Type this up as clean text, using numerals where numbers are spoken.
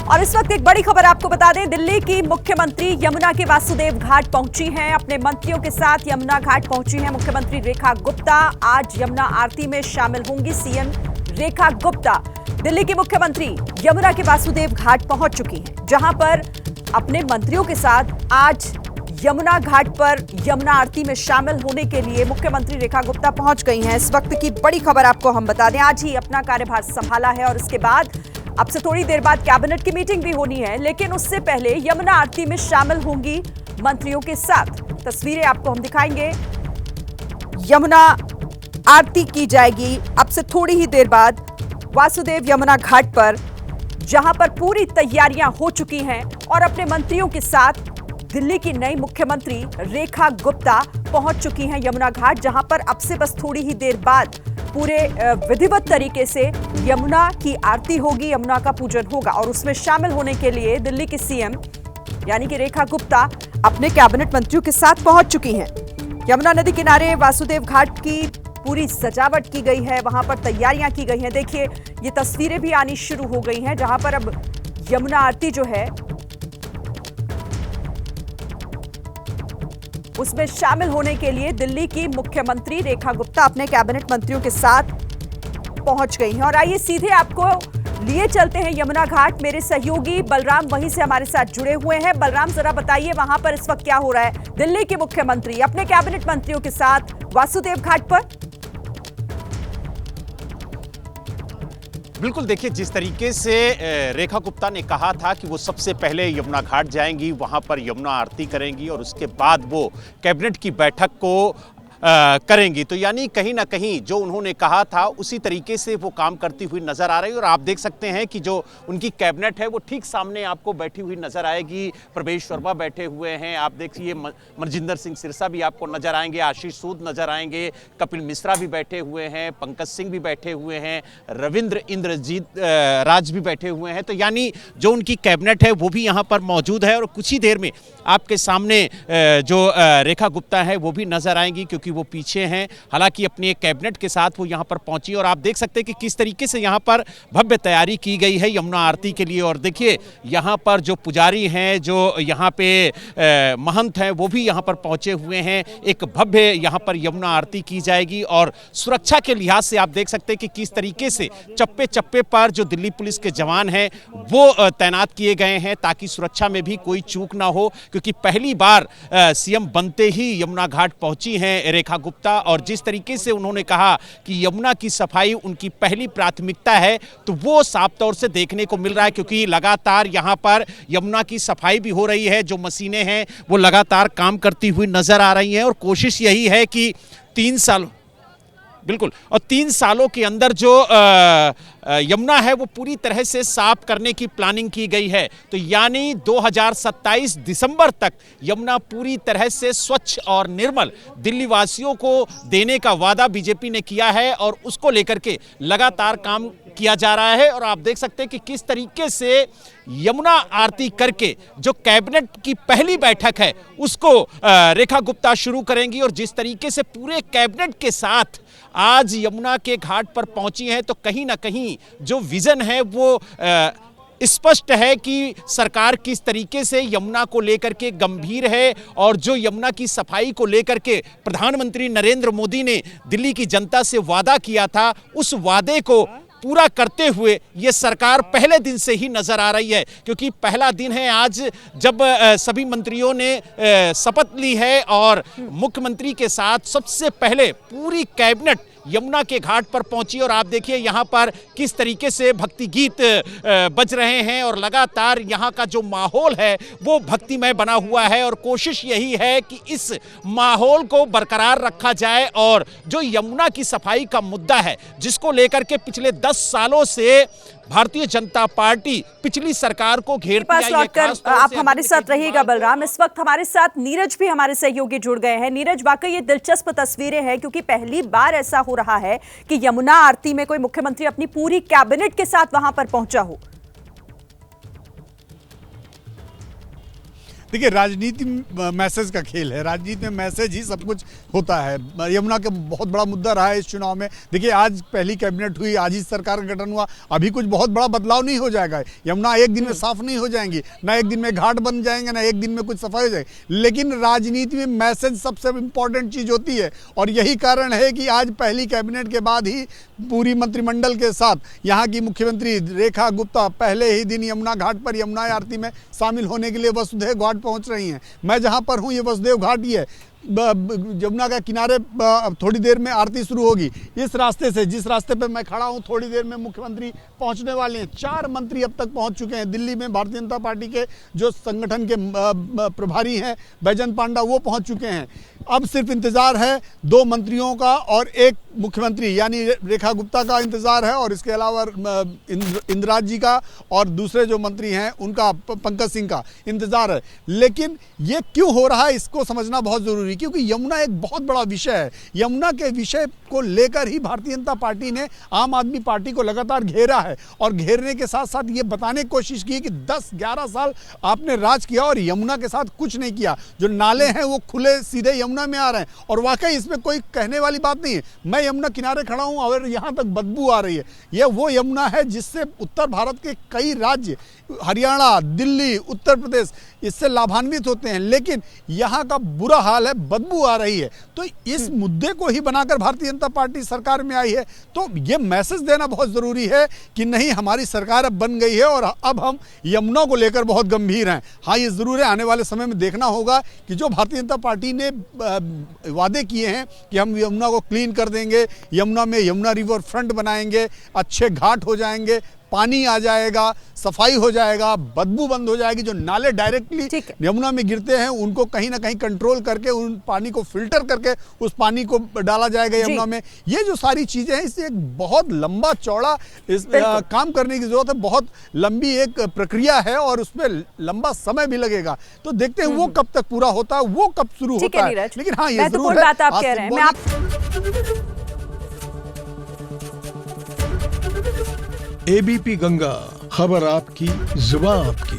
और इस वक्त एक बड़ी खबर आपको बता दें, दिल्ली की मुख्यमंत्री यमुना के वासुदेव घाट पहुंची हैं। अपने मंत्रियों के साथ यमुना घाट पहुंची हैं मुख्यमंत्री रेखा गुप्ता। आज यमुना आरती में शामिल होंगी सीएम रेखा गुप्ता। दिल्ली की मुख्यमंत्री यमुना के वासुदेव घाट पहुंच चुकी हैं, जहां पर अपने मंत्रियों के साथ आज यमुना घाट पर यमुना आरती में शामिल होने के लिए मुख्यमंत्री रेखा गुप्ता पहुंच गई हैं। इस वक्त की बड़ी खबर आपको हम बता दें, आज ही अपना कार्यभार संभाला है और इसके बाद अब से थोड़ी देर बाद कैबिनेट की मीटिंग भी होनी है, लेकिन उससे पहले यमुना आरती में शामिल होंगी मंत्रियों के साथ। तस्वीरें आपको हम दिखाएंगे। यमुना आरती की जाएगी अब से थोड़ी ही देर बाद वासुदेव यमुना घाट पर, जहां पर पूरी तैयारियां हो चुकी हैं और अपने मंत्रियों के साथ दिल्ली की नई मुख्यमंत्री रेखा गुप्ता पहुंच चुकी हैं यमुना घाट, जहां पर अब से बस थोड़ी ही देर बाद पूरे विधिवत तरीके से यमुना की आरती होगी, यमुना का पूजन होगा और उसमें शामिल होने के लिए दिल्ली की सीएम यानी कि रेखा गुप्ता अपने कैबिनेट मंत्रियों के साथ पहुंच चुकी हैं। यमुना नदी किनारे वासुदेव घाट की पूरी सजावट की गई है, वहां पर तैयारियां की गई हैं। देखिए, ये तस्वीरें भी आनी शुरू हो गई हैं, जहां पर अब यमुना आरती जो है उसमें शामिल होने के लिए दिल्ली की मुख्यमंत्री रेखा गुप्ता अपने कैबिनेट मंत्रियों के साथ पहुंच गई हैं। और आइए सीधे आपको लिए चलते हैं यमुना घाट। मेरे सहयोगी बलराम वहीं से हमारे साथ जुड़े हुए हैं। बलराम, जरा बताइए वहां पर इस वक्त क्या हो रहा है? दिल्ली के मुख्यमंत्री अपने कैबिनेट मंत्रियों के साथ वासुदेव घाट पर। बिल्कुल, देखिए, जिस तरीके से रेखा गुप्ता ने कहा था कि वो सबसे पहले यमुना घाट जाएंगी, वहां पर यमुना आरती करेंगी और उसके बाद वो कैबिनेट की बैठक को करेंगी, तो यानी कहीं ना कहीं जो उन्होंने कहा था उसी तरीके से वो काम करती हुई नजर आ रही है। और आप देख सकते हैं कि जो उनकी कैबिनेट है वो ठीक सामने आपको बैठी हुई नजर आएगी। प्रवेश वर्मा बैठे हुए हैं, आप देखिए मनजिंदर सिंह सिरसा भी आपको नजर आएंगे, आशीष सूद नजर आएंगे, कपिल मिश्रा भी बैठे हुए हैं, पंकज सिंह भी बैठे हुए हैं, रविंद्र इंद्रजीत राज भी बैठे हुए हैं। तो यानी जो उनकी कैबिनेट है वो भी यहाँ पर मौजूद है और कुछ ही देर में आपके सामने जो रेखा गुप्ता है वो भी नजर आएंगी, क्योंकि वो पीछे हैं। हालांकि अपने कैबिनेट के साथ वो यहाँ पर पहुंची और आप देख सकते हैं कि किस तरीके से यहाँ पर भव्य तैयारी की गई है यमुना आरती के लिए। और देखिए, यहाँ पर जो पुजारी हैं, जो यहाँ पे महंत हैं, वो भी यहाँ पर पहुंचे हुए हैं। एक भव्य यहाँ पर यमुना आरती की जाएगी और सुरक्षा के लिहाज से आप देख सकते हैं कि किस तरीके से चप्पे चप्पे पर जो दिल्ली पुलिस के जवान हैं वो तैनात किए गए हैं, ताकि सुरक्षा में भी कोई चूक ना हो। क्योंकि पहली बार सीएम बनते ही यमुना घाट पहुंची हैं रेखा गुप्ता और जिस तरीके से उन्होंने कहा कि यमुना की सफाई उनकी पहली प्राथमिकता है, तो वो साफ तौर से देखने को मिल रहा है। क्योंकि लगातार यहाँ पर यमुना की सफाई भी हो रही है, जो मशीनें हैं वो लगातार काम करती हुई नजर आ रही हैं और कोशिश यही है कि 3 सालों के अंदर जो यमुना है वो पूरी तरह से साफ करने की प्लानिंग की गई है। तो यानी 2027 दिसंबर तक यमुना पूरी तरह से स्वच्छ और निर्मल दिल्ली वासियों को देने का वादा बीजेपी ने किया है और उसको लेकर के लगातार काम किया जा रहा है। और आप देख सकते हैं कि किस तरीके से यमुना आरती करके जो कैबिनेट की पहली बैठक है उसको रेखा गुप्ता शुरू करेंगी। और जिस तरीके से पूरे कैबिनेट के साथ आज यमुना के घाट पर पहुंची हैं, तो कहीं ना कहीं जो विजन है वो स्पष्ट है कि सरकार किस तरीके से यमुना को लेकर के गंभीर है। और जो यमुना की सफाई को लेकर के प्रधानमंत्री नरेंद्र मोदी ने दिल्ली की जनता से वादा किया था, उस वादे को पूरा करते हुए ये सरकार पहले दिन से ही नजर आ रही है। क्योंकि पहला दिन है आज, जब सभी मंत्रियों ने शपथ ली है और मुख्यमंत्री के साथ सबसे पहले पूरी कैबिनेट यमुना के घाट पर पहुंची। और आप देखिए यहाँ पर किस तरीके से भक्ति गीत बज रहे हैं और लगातार यहाँ का जो माहौल है वो भक्तिमय बना हुआ है। और कोशिश यही है कि इस माहौल को बरकरार रखा जाए और जो यमुना की सफाई का मुद्दा है, जिसको लेकर के पिछले 10 सालों से भारतीय जनता पार्टी पिछली सरकार को घेरती आई है। आप हमारे साथ रहिएगा बलराम। इस वक्त हमारे साथ नीरज भी हमारे सहयोगी जुड़ गए हैं। नीरज, वाकई ये दिलचस्प तस्वीरें हैं, क्योंकि पहली बार ऐसा हो रहा है कि यमुना आरती में कोई मुख्यमंत्री अपनी पूरी कैबिनेट के साथ वहां पर पहुंचा हो। देखिए, राजनीति मैसेज का खेल है, राजनीति में मैसेज ही सब कुछ होता है। यमुना का बहुत बड़ा मुद्दा रहा है इस चुनाव में। देखिए, आज पहली कैबिनेट हुई, आज ही सरकार का गठन हुआ, अभी कुछ बहुत बड़ा बदलाव नहीं हो जाएगा। यमुना एक दिन में साफ नहीं हो जाएंगी, ना एक दिन में घाट बन जाएंगे, ना एक दिन में कुछ सफाई हो जाएगी। लेकिन राजनीति में मैसेज सबसे इंपॉर्टेंट चीज होती है, और यही कारण है कि आज पहली कैबिनेट के बाद ही पूरी मंत्रिमंडल के साथ यहाँ की मुख्यमंत्री रेखा गुप्ता पहले ही दिन यमुना घाट पर यमुना आरती में शामिल होने के लिए वसुदेव घाट पहुंच रही हैं। मैं जहां पर हूं, ये वसुदेव घाट ही है, यमुना के किनारे। थोड़ी देर में आरती शुरू होगी। इस रास्ते से, जिस रास्ते पे मैं खड़ा हूं, थोड़ी देर में मुख्यमंत्री पहुंचने वाले हैं। 4 मंत्री अब तक पहुंच चुके हैं। दिल्ली में भारतीय जनता पार्टी के जो संगठन के प्रभारी हैं बैजंत पांडा, वो पहुंच चुके हैं। अब सिर्फ इंतजार है 2 मंत्रियों का और एक मुख्यमंत्री यानी रेखा गुप्ता का इंतजार है, और इसके अलावा इंदिरा जी का और दूसरे जो मंत्री हैं उनका, पंकज सिंह का इंतजार है। लेकिन ये क्यों हो रहा है, इसको समझना बहुत जरूरी है, क्योंकि यमुना एक बहुत बड़ा विषय है। यमुना के विषय को लेकर ही भारतीय जनता पार्टी ने आम आदमी पार्टी को लगातार घेरा है, और घेरने के साथ साथ ये बताने की कोशिश की कि 10-11 साल आपने राज किया और यमुना के साथ कुछ नहीं किया। जो नाले हैं वो खुले सीधे यमुना में आ रहे हैं, और वाकई इसमें कोई कहने वाली बात नहीं है। मैं यमुना किनारे खड़ा हूं और यहां तक बदबू आ रही है। यह वो यमुना है जिससे उत्तर भारत के कई राज्य, हरियाणा, दिल्ली, उत्तर प्रदेश, इससे लाभान्वित होते हैं, लेकिन यहाँ का बुरा हाल है, बदबू आ रही है। तो इस मुद्दे को ही बनाकर भारतीय जनता पार्टी सरकार में आई है। तो ये मैसेज देना बहुत जरूरी है कि नहीं, हमारी सरकार अब बन गई है और अब हम यमुना को लेकर बहुत गंभीर हैं। हाँ, ये जरूर है, आने वाले समय में देखना होगा कि जो भारतीय जनता पार्टी ने वादे किए हैं कि हम यमुना को क्लीन कर देंगे, यमुना में यमुना रिवर फ्रंट बनाएंगे, अच्छे घाट हो जाएंगे, पानी आ जाएगा, सफाई हो जाएगा, बदबू बंद हो जाएगी। जो नाले डायरेक्टली यमुना में गिरते हैं उनको कहीं ना कहीं कंट्रोल करके उन पानी को फिल्टर करके उस पानी को डाला जाएगा यमुना में। ये जो सारी चीजें हैं, इससे एक बहुत लंबा चौड़ा काम करने की जरूरत है। बहुत लंबी एक प्रक्रिया है और उसमें लंबा समय भी लगेगा। तो देखते हैं वो कब तक पूरा होता है, वो कब शुरू होता है। लेकिन हाँ, ये जरूर है। एबीपी गंगा, खबर आपकी, जुबान आपकी।